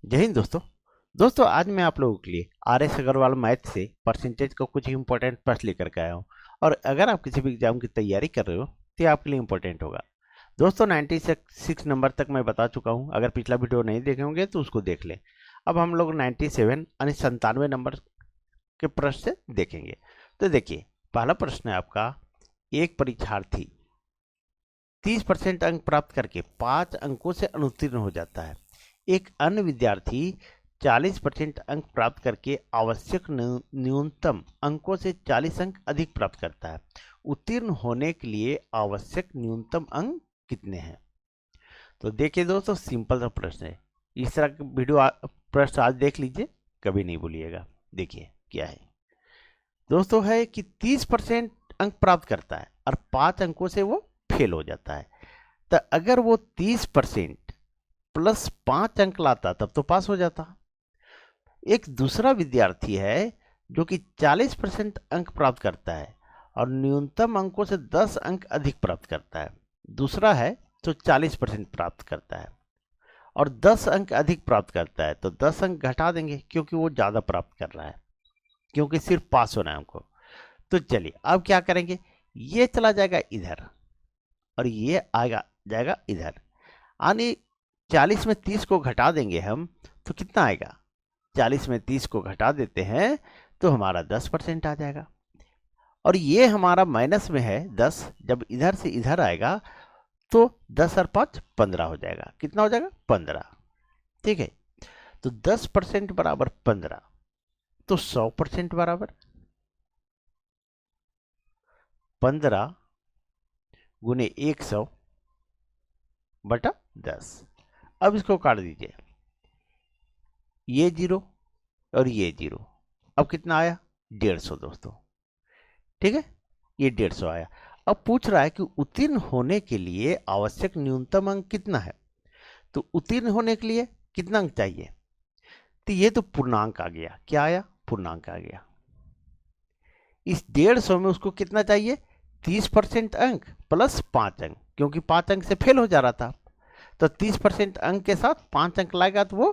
जय हिंद दोस्तों आज मैं आप लोगों के लिए आर एस अग्रवाल मैथ से परसेंटेज का कुछ इंपॉर्टेंट प्रश्न लेकर के आया हूँ। और अगर आप किसी भी एग्जाम की तैयारी कर रहे हो तो ये आपके लिए इंपॉर्टेंट होगा। दोस्तों 96 नंबर तक मैं बता चुका हूँ। अगर पिछला वीडियो नहीं देखे होंगे तो उसको देख लें। अब हम लोग 97 यानी 97 नंबर के प्रश्न से देखेंगे। तो देखिए, पहला प्रश्न है आपका। एक परीक्षार्थी 30% अंक प्राप्त करके 5 अंकों से अनुत्तीर्ण हो जाता है। एक अन्य विद्यार्थी 40% अंक प्राप्त करके आवश्यक न्यूनतम अंकों से 40 अंक अधिक प्राप्त करता है। उत्तीर्ण होने के लिए आवश्यक न्यूनतम अंक कितने हैं? तो देखिए दोस्तों, सिंपल सा प्रश्न है। इस तरह का वीडियो प्रश्न आज देख लीजिए, कभी नहीं भूलिएगा। देखिए क्या है दोस्तों, है कि 30% अंक प्राप्त करता है और 5 अंकों से वो फेल हो जाता है। तो अगर वो 30% प्लस 5 अंक लाता तब तो पास हो जाता। एक दूसरा विद्यार्थी है जो कि 40% अंक प्राप्त करता है और न्यूनतम अंकों से 10 अंक अधिक प्राप्त करता है। दूसरा है जो 40% प्राप्त करता है और 10 अंक अधिक प्राप्त करता है, तो 10 अंक घटा देंगे क्योंकि वो ज़्यादा प्राप्त कर रहा है, क्योंकि सिर्फ पास होना है हमको। तो चलिए अब क्या करेंगे, ये चला जाएगा इधर और ये आएगा जाएगा इधर। यानी 40 में 30 को घटा देंगे हम, तो कितना आएगा? 40 में 30 को घटा देते हैं तो हमारा 10% आ जाएगा। और ये हमारा माइनस में है 10, जब इधर से इधर आएगा तो 10 और 5 15 हो जाएगा। कितना हो जाएगा? 15। ठीक है, तो 10% बराबर 15, तो 100% बराबर 15 गुने 100 बटा 10। अब इसको काट दीजिए, ये जीरो और ये जीरो। अब कितना आया? 150 दोस्तों। ठीक है, ये 150 आया। अब पूछ रहा है कि उत्तीर्ण होने के लिए आवश्यक न्यूनतम अंक कितना है। तो उत्तीर्ण होने के लिए कितना अंक चाहिए? तो ये तो पूर्णांक आ गया। क्या आया? पूर्णांक आ गया। इस 150 में उसको कितना चाहिए? 30% अंक प्लस 5 अंक, क्योंकि 5 अंक से फेल हो जा रहा था। तो 30% अंक के साथ 5 अंक लाएगा तो वो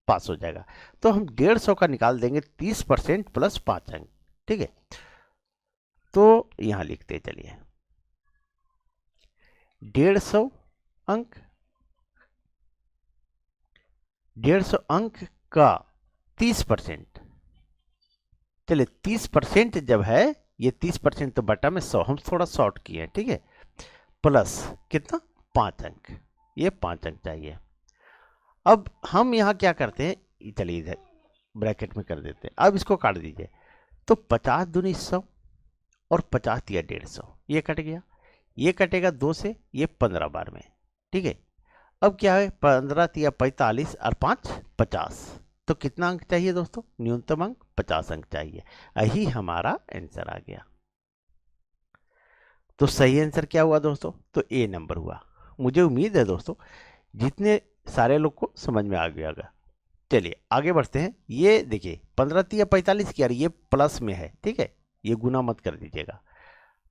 पास हो जाएगा। तो हम 150 का निकाल देंगे 30% प्लस 5 अंक। ठीक है, तो यहां लिखते चलिए 150 अंक, 150 अंक का 30%। चलिए 30% जब है, ये 30% तो बटा में 100, हम थोड़ा शॉर्ट किए हैं। ठीक है, प्लस कितना? 5 अंक। ये 5 अंक चाहिए। अब हम यहां क्या करते हैं, चलिए इधर ब्रैकेट में कर देते हैं। अब इसको काट दीजिए, तो 50 दूनी 100 और 50 दिया 150, ये कट गया। ये कटेगा 2 से, ये 15 बार में। ठीक है, अब क्या है, 15 तिया 45 और 5 50। तो कितना अंक चाहिए दोस्तों? न्यूनतम अंक 50 अंक चाहिए। यही हमारा आंसर आ गया। तो सही आंसर क्या हुआ दोस्तों? तो ए नंबर हुआ। मुझे उम्मीद है दोस्तों जितने सारे लोग को समझ में आ गया होगा। चलिए आगे बढ़ते हैं। ये देखिए 15 तिया 45 की, यार ये प्लस में है। ठीक है, ये गुना मत कर दीजिएगा।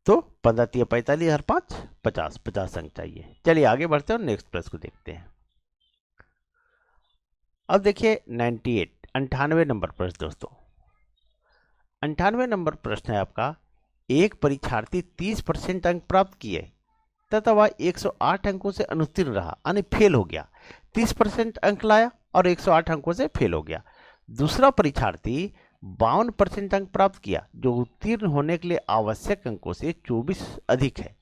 तो 15 तिया 45 और 5 50, 50 अंक चाहिए। चलिए आगे बढ़ते हैं और नेक्स्ट प्रश्न को देखते हैं। अब देखिए 98 नंबर प्रश्न दोस्तों। 98 नंबर प्रश्न है आपका। एक परीक्षार्थी 30% अंक प्राप्त किए तथा वह 108 अंकों से अनुत्तीर्ण रहा, यानी फेल हो गया। 30% अंक लाया और 108 अंकों से फेल हो गया। दूसरा परीक्षार्थी 52% अंक प्राप्त किया, जो उत्तीर्ण होने के लिए आवश्यक अंकों से 24 अधिक है।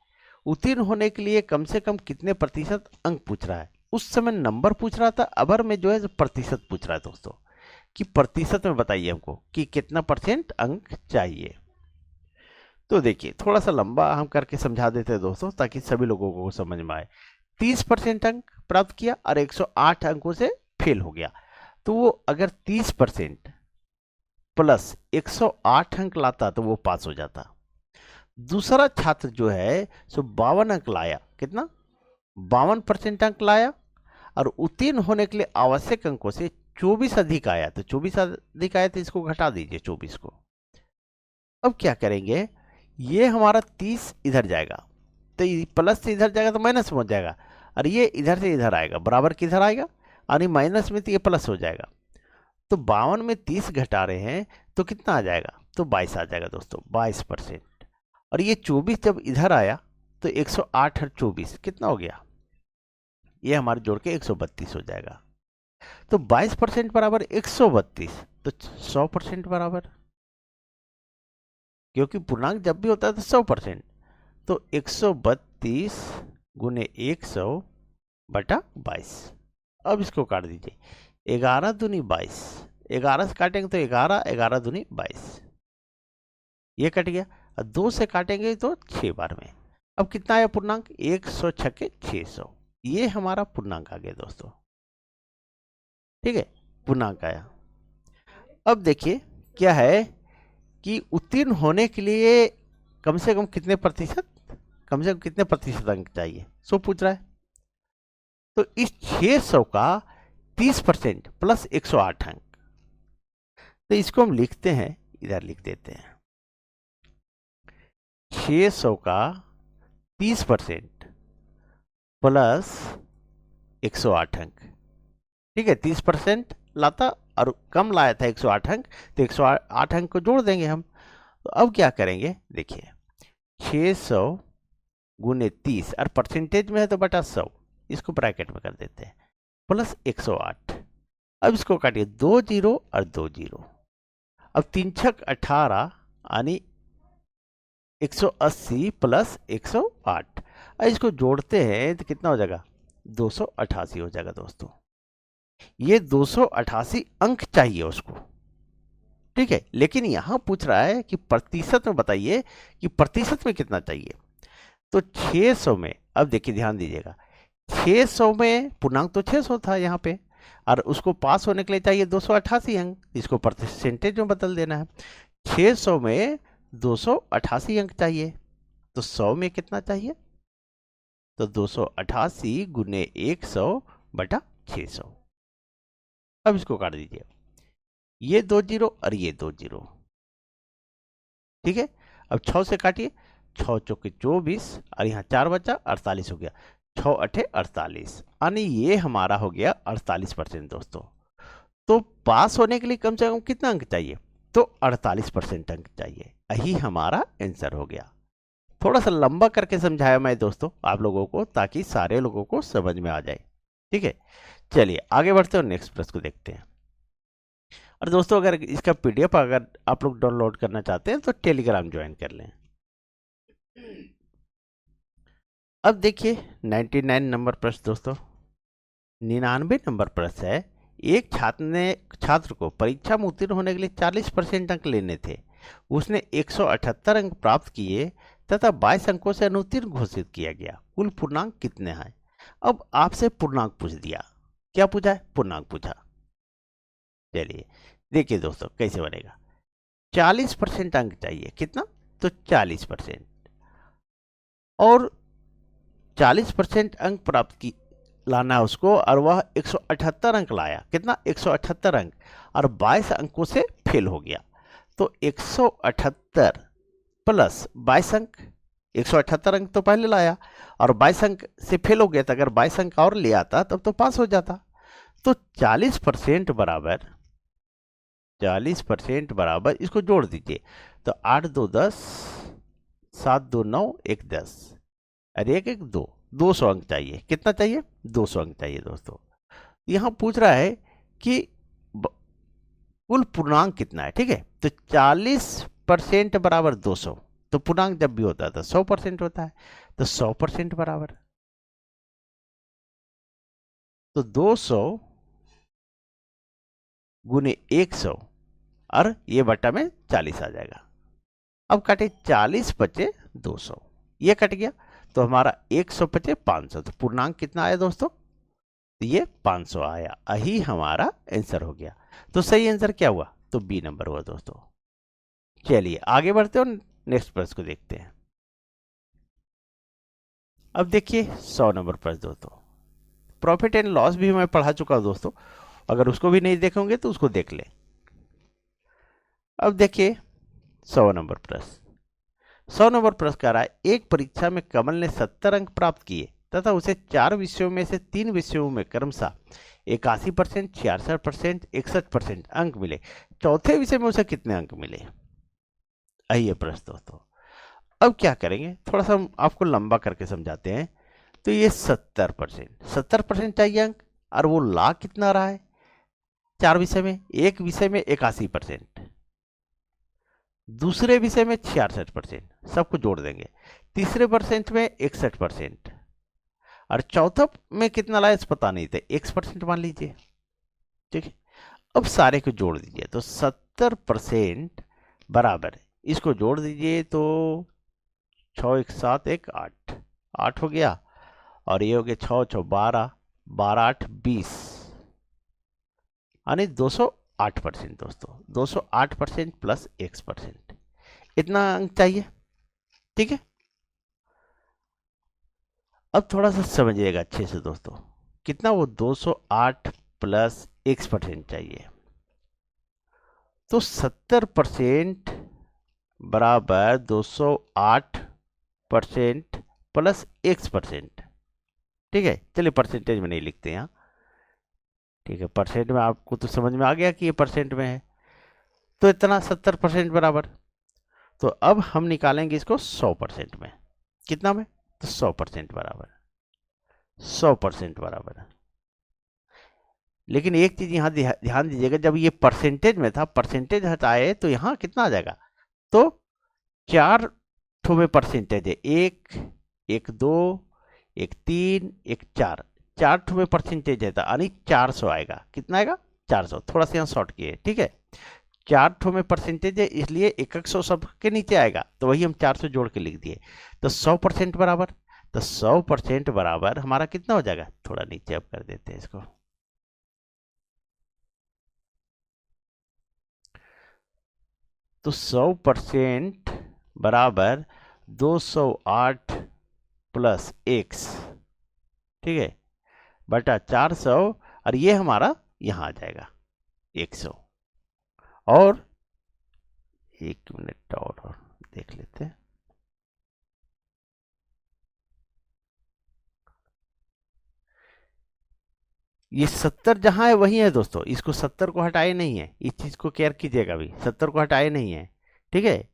उत्तीर्ण होने के लिए कम से कम कितने प्रतिशत अंक पूछ रहा है। उस समय नंबर पूछ रहा था, अबर में जो है प्रतिशत पूछ रहा है दोस्तों, कि प्रतिशत में बताइए हमको कि कितना परसेंट अंक चाहिए। तो देखिए थोड़ा सा लंबा हम करके समझा देते हैं दोस्तों, ताकि सभी लोगों को समझ में आए। 30% अंक प्राप्त किया और 108 अंकों से फेल हो गया। तो वो अगर 30% प्लस 108 अंक लाता तो वो पास हो जाता। दूसरा छात्र जो है सो 52 अंक लाया। कितना? 52% अंक लाया और उत्तीर्ण होने के लिए आवश्यक अंकों से 24 अधिक आया। तो 24 अधिक आया तो इसको घटा दीजिए 24 को। अब क्या करेंगे, ये हमारा 30 इधर जाएगा, तो प्लस से इधर जाएगा तो माइनस में हो जाएगा, और ये इधर से इधर आएगा, बराबर किधर आएगा? यानी माइनस में तो ये प्लस हो जाएगा। तो 52 में 30 घटा रहे हैं तो कितना आ जाएगा, तो 22 आ जाएगा दोस्तों, 22%। और ये 24 जब इधर आया तो 108 और 24 कितना हो गया, ये हमारे जोड़ के 132 हो जाएगा। तो 22% बराबर 132, तो 100% बराबर, क्योंकि पूर्णांक जब भी होता है तो 100%। तो 132 गुने 100 बटा 22। अब इसको काट दीजिए, 11 दूनी 22, 11 से काटेंगे तो 11, 11 दूनी 22, ये कट गया। और 2 से काटेंगे तो 6 बार में। अब कितना आया पूर्णांक, 100 छक्के 600, ये हमारा पूर्णांक आ गया दोस्तों। ठीक है, पूर्णांक आया। अब देखिए क्या है कि उत्तीर्ण होने के लिए कम से कम कितने प्रतिशत, कम से कम कितने प्रतिशत अंक चाहिए, सो पूछ रहा है। तो इस 600 का 30% प्लस 108 अंक, तो इसको हम लिखते हैं, इधर लिख देते हैं, 600 का 30% प्लस 108 अंक। ठीक है, 30% लाता और कम लाया था 108 अंक, तो 108 अंक को जोड़ देंगे हम। तो अब क्या करेंगे, देखिए 600 गुने 30 और परसेंटेज में है तो बटा 100, इसको ब्रैकेट में कर देते हैं, प्लस 108। अब इसको काटिए, 2 जीरो और 2 जीरो। अब 3 छक 18 यानी 180 प्लस 108। अब इसको जोड़ते हैं तो कितना हो जाएगा, 288 हो जाएगा दोस्तों। ये 288 अंक चाहिए उसको। ठीक है, लेकिन यहां पूछ रहा है कि प्रतिशत में बताइए कि प्रतिशत में कितना चाहिए। तो 600 में, अब देखिए ध्यान दीजिएगा, 600 में पूर्णांक तो 600 था यहाँ पे, और उसको पास होने के लिए चाहिए 288 अंक, इसको परसेंटेज में बदल देना है। 600 में 288 अंक चाहिए, तो 100 में कितना चाहिए, तो 288 गुने 100 बटा 600। अब इसको काट दीजिए, ये 2 जीरो और ये 2 जीरो। ठीक है, अब 6 से काटिए, 6 चौके 24 और यहाँ 4 बचा, 48 हो गया, 6 अठे 48, यानी ये हमारा हो गया 48% दोस्तों। तो पास होने के लिए कम से कम कितना अंक चाहिए, तो 48% अंक चाहिए, यही हमारा आंसर हो गया। थोड़ा सा लंबा करके समझाया मैं दोस्तों आप लोगों को, ताकि सारे लोगों को समझ में आ जाए। ठीक है, चलिए आगे बढ़ते हैं और नेक्स्ट प्रश्न को देखते हैं। और दोस्तों अगर इसका पीडीएफ अगर आप लोग डाउनलोड करना चाहते हैं तो टेलीग्राम ज्वाइन कर लें। अब देखिए 99 नंबर प्रश्न दोस्तों, 99 नंबर प्रश्न है। एक छात्र को परीक्षा में उत्तीर्ण होने के लिए 40% अंक लेने थे। उसने 178 अंक प्राप्त किए तथा 22 अंकों से अनुत्तीर्ण घोषित किया गया। कुल पूर्णांक कितने हैं। अब आपसे पूर्णांक पूछ दिया, क्या पूछा है, पूर्णांक पूछा। चलिए देखिए दोस्तों कैसे बनेगा। 40% अंक चाहिए, कितना, तो 40%, और 40% अंक प्राप्त की लाना है उसको, और वह 178 अंक लाया, कितना, 178 अंक, और 22 अंकों से फेल हो गया। तो 178 प्लस 22 अंक, 178 अंक तो पहले लाया और 22 अंक से फेल हो गया था, अगर 22 अंक और ले आता तब तो पास हो जाता। तो 40% बराबर, 40% बराबर, इसको जोड़ दीजिए, तो 8 2 10, 7 2 9, 1 10, और 1 1 2, 200 अंक चाहिए। कितना चाहिए, 200 अंक चाहिए दोस्तों। यहां पूछ रहा है कि कुल पूर्णांक कितना है। ठीक है, तो 40% बराबर 200, तो पूर्णांक जब भी होता है तो 100% होता है, तो 100% बराबर, तो 200 गुने 100 और ये बटा में 40 आ जाएगा। अब काटे, 40 बचे 200, ये कट गया, तो हमारा 100 बचे 500, तो पूर्णांक कितना आया दोस्तों, तो ये 500 आया, यही हमारा आंसर हो गया। तो सही आंसर क्या हुआ, तो बी नंबर हुआ दोस्तों। चलिए आगे बढ़ते हैं और नेक्स्ट प्रश्न को देखते हैं। अब देखिए 100 नंबर प्रश्न दोस्तों, प्रॉफिट एंड लॉस भी मैं पढ़ा चुका हूं दोस्तों, अगर उसको भी नहीं देखेंगे तो उसको देख लें। अब देखिए 100 नंबर प्रश्न, 100 नंबर प्रश्न कह रहा है, एक परीक्षा में कमल ने 70 अंक प्राप्त किए तथा उसे 4 विषयों में से 3 विषयों में क्रमशः 81%, 66%, 61% अंक मिले, चौथे विषय में उसे कितने अंक मिले? आइए प्रश्न दोस्तों, अब क्या करेंगे, थोड़ा सा हम आपको लंबा करके समझाते हैं। तो ये 70% चाहिए अंक, और वो ला कितना रहा है 4 विषय में, एक विषय में 81%, दूसरे विषय में 66%, सबको जोड़ देंगे, तीसरे परसेंट में 61%, और चौथा में कितना लाया पता नहीं था, x% मान लीजिए। ठीक है, अब सारे को जोड़ दीजिए तो 70% बराबर, इसको जोड़ दीजिए तो 6 1 7 1 8, 8 हो गया, और ये हो गया 6 6 12, 12 8 20, यानी 208% दोस्तों, 208% प्लस x%, इतना अंक चाहिए। ठीक है, अब थोड़ा सा समझिएगा अच्छे से दोस्तों, कितना वो 208 प्लस x% चाहिए, तो 70% बराबर 208% प्लस x%। ठीक है, चलिए परसेंटेज में नहीं लिखते यहाँ। ठीक है, परसेंट में आपको तो समझ में आ गया कि ये परसेंट में है, तो इतना 70% बराबर। तो अब हम निकालेंगे इसको 100% में, कितना में, तो 100% बराबर, 100% बराबर। लेकिन एक चीज यहाँ ध्यान दीजिएगा, जब ये परसेंटेज में था, परसेंटेज हटाए तो यहाँ कितना आ जाएगा, तो 4 ठो में परसेंटेज है, 1 1 2 1 3 1 4, 4 ठो में परसेंटेज है, यानी 400 आएगा। कितना आएगा, 400, थोड़ा सा यहाँ शॉर्ट किए। ठीक है, 4 ठो में परसेंटेज है, इसलिए 100 सब के नीचे आएगा, तो वही हम 400 जोड़ के लिख दिए, तो 100% बराबर। तो 100% बराबर हमारा कितना हो जाएगा, थोड़ा नीचे अब कर देते हैं इसको, तो 100% बराबर 208 प्लस x, ठीक है, बटा 400, और ये हमारा यहां आ जाएगा 100। और 1 मिनट और देख लेते हैं, ये 70 जहां है वही है दोस्तों, इसको 70 को हटाए नहीं है, इस चीज को केयर कीजिएगा, अभी 70 को हटाए नहीं है। ठीक है,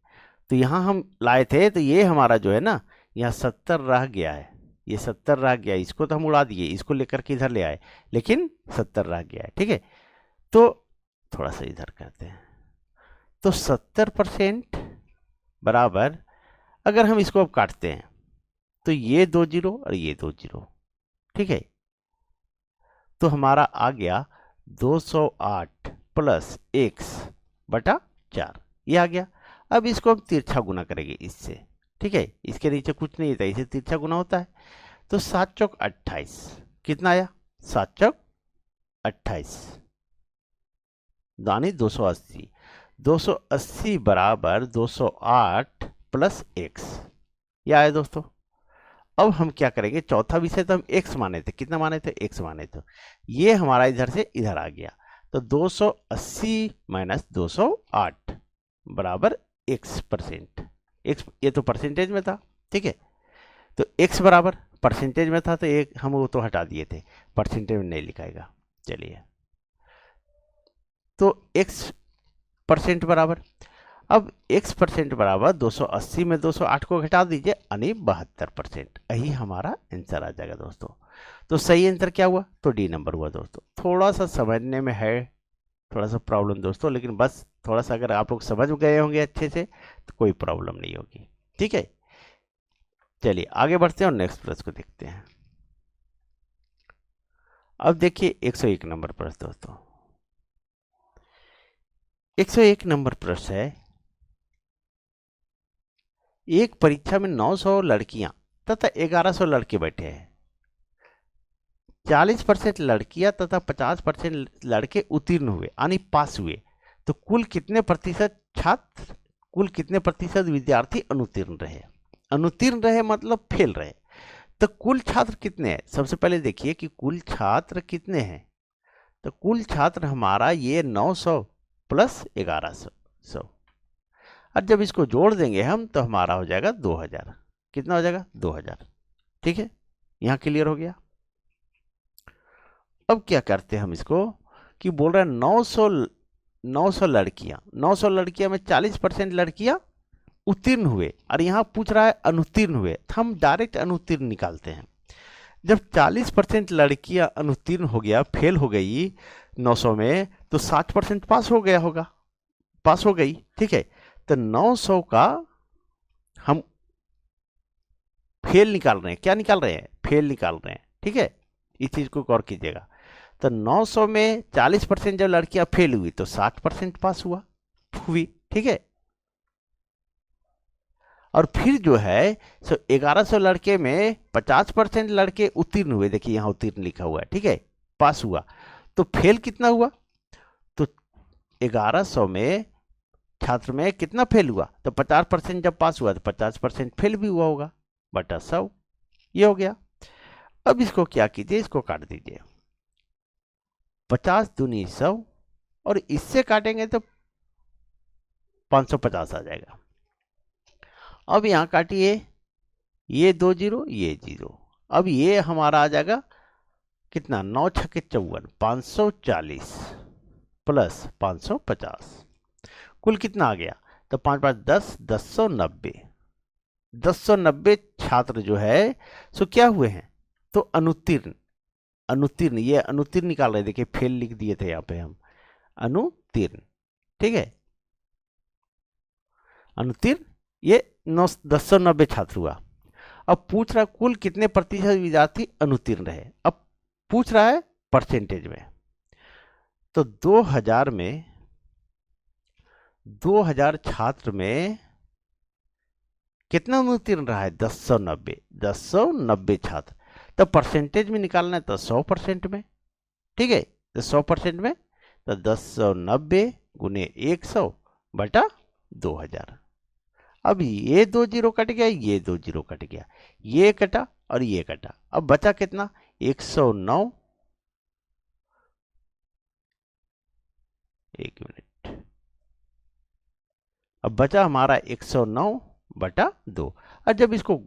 तो यहां हम लाए थे, तो ये हमारा जो है ना, यहाँ 70 रह गया है, ये 70 रह गया, इसको तो हम उड़ा दिए, इसको लेकर के इधर ले आए, लेकिन 70 रह गया है। ठीक है, तो थोड़ा सा इधर करते हैं, तो 70% बराबर, अगर हम इसको अब काटते हैं तो ये 2 जीरो और ये 2 जीरो, ठीक है, तो हमारा आ गया 208 प्लस x बटा 4, ये आ गया। अब इसको हम तिरछा गुना करेंगे इससे। ठीक है, इसके नीचे कुछ नहीं था, इसे तिरछा गुना होता है, तो 7 चौक 28, कितना आया, 7 चौक 28, यानी 280, 280 बराबर 208 प्लस x, यह आया दोस्तों। अब हम क्या करेंगे, चौथा विषय तो हम x माने थे, कितना माने थे, x माने थे, ये हमारा इधर से इधर आ गया, तो 280 माइनस 208 बराबर x%, x ये तो परसेंटेज में था। ठीक है, तो x बराबर परसेंटेज में था, तो एक हम वो तो हटा दिए थे, परसेंटेज में नहीं लिखाएगा। चलिए, तो x% बराबर, अब x% बराबर 280 में 208 को घटा दीजिए, यानी 72%, यही हमारा आंसर आ जाएगा दोस्तों। तो सही आंसर क्या हुआ, तो डी नंबर हुआ दोस्तों। थोड़ा सा समझने में है थोड़ा सा प्रॉब्लम दोस्तों, लेकिन बस थोड़ा सा अगर आप लोग समझ गए होंगे अच्छे से तो कोई प्रॉब्लम नहीं होगी। ठीक है, चलिए आगे बढ़ते हैं और नेक्स्ट प्रश्न को देखते हैं। अब देखिए 101 नंबर प्रश्न दोस्तों, 101 नंबर प्रश्न है, एक परीक्षा में 900 लड़कियां तथा 1100 लड़के बैठे हैं, 40% लड़कियां तथा 50% लड़के उत्तीर्ण हुए, यानी पास हुए, तो कुल कितने प्रतिशत छात्र, कुल कितने प्रतिशत विद्यार्थी अनुत्तीर्ण रहे। अनुत्तीर्ण रहे मतलब फेल रहे, तो कुल छात्र कितने हैं, सबसे पहले देखिए कि कुल छात्र कितने हैं, तो कुल छात्र हमारा ये 900 प्लस 1100, और जब इसको जोड़ देंगे हम तो हमारा हो जाएगा 2000, कितना हो जाएगा 2000। ठीक है, यहाँ क्लियर हो गया। अब क्या करते हैं हम इसको कि बोल रहे हैं 900 लड़कियां, 900 लड़कियां में 40% लड़कियां उत्तीर्ण हुए और यहाँ पूछ रहा है अनुत्तीर्ण हुए, तो हम डायरेक्ट अनुत्तीर्ण निकालते हैं। जब 40% लड़कियां अनुत्तीर्ण हो गया, फेल हो गई 900 में, तो 60% पास हो गया होगा, पास हो गई। ठीक है, तो 900 का हम फेल निकाल रहे हैं। क्या निकाल रहे हैं? फेल निकाल रहे हैं। ठीक है, इस चीज को गौर कीजिएगा। तो 900 में 40% जब लड़कियां फेल हुई तो 60% पास हुई। ठीक है, और फिर जो है 1100 लड़के में 50% लड़के उत्तीर्ण हुए। देखिए यहां उत्तीर्ण लिखा हुआ है। ठीक है, पास हुआ। तो फेल कितना हुआ? तो 1100 में छात्र में कितना फेल हुआ? तो 50% जब पास हुआ तो 50% फेल भी हुआ होगा, बटा 100। ये हो गया। अब इसको क्या कीजिए, इसको काट दीजिए। 50 दूनी 100 और इससे काटेंगे तो 550 आ जाएगा। अब यहां काटिए, ये 2 जीरो, ये 0। अब ये हमारा आ जाएगा कितना? 9 छक्के 54, 540 प्लस 550, कुल कितना आ गया? तो 5 5 10, 1090। 1090 छात्र जो है सो क्या हुए हैं? तो अनुत्तीर्ण। अनुत्तीर्ण, ये अनुत्तीर्ण निकाल रहे, देखिए फेल लिख दिए थे यहाँ पे हम, अनुत्तीर्ण। ठीक है, अनुत्तीर्ण ये 1090 छात्र हुआ। अब पूछ रहा है कुल कितने प्रतिशत विद्यार्थी अनुत्तीर्ण रहे। अब पूछ रहा है परसेंटेज में। तो 2000 छात्र में कितना अनुत्तीर्ण रहा है? 1090 छात्र। तो परसेंटेज में निकालना है तो 100% में। ठीक है, तो 100% में तो 1090 गुने 100 बटा 2000। अब ये 2 जीरो कट गया, ये 2 जीरो कट गया, ये कटा और ये कटा। अब बचा कितना? 109। एक मिनट, अब बचा हमारा 109 बटा 2। और जब इसको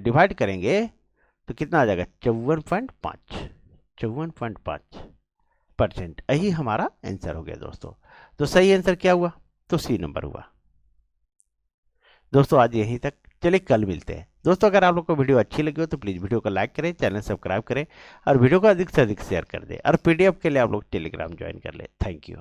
डिवाइड करेंगे तो कितना आ जाएगा? 54.5। 54.5% यही हमारा आंसर हो गया दोस्तों। तो सही आंसर क्या हुआ? तो सी नंबर हुआ। दोस्तों आज यहीं तक, चलिए कल मिलते हैं। दोस्तों अगर आप लोग को वीडियो अच्छी लगी हो तो प्लीज़ वीडियो को लाइक करें, चैनल सब्सक्राइब करें और वीडियो को अधिक से अधिक शेयर कर दें। और पीडीएफ के लिए आप लोग टेलीग्राम ज्वाइन कर लें। Thank you.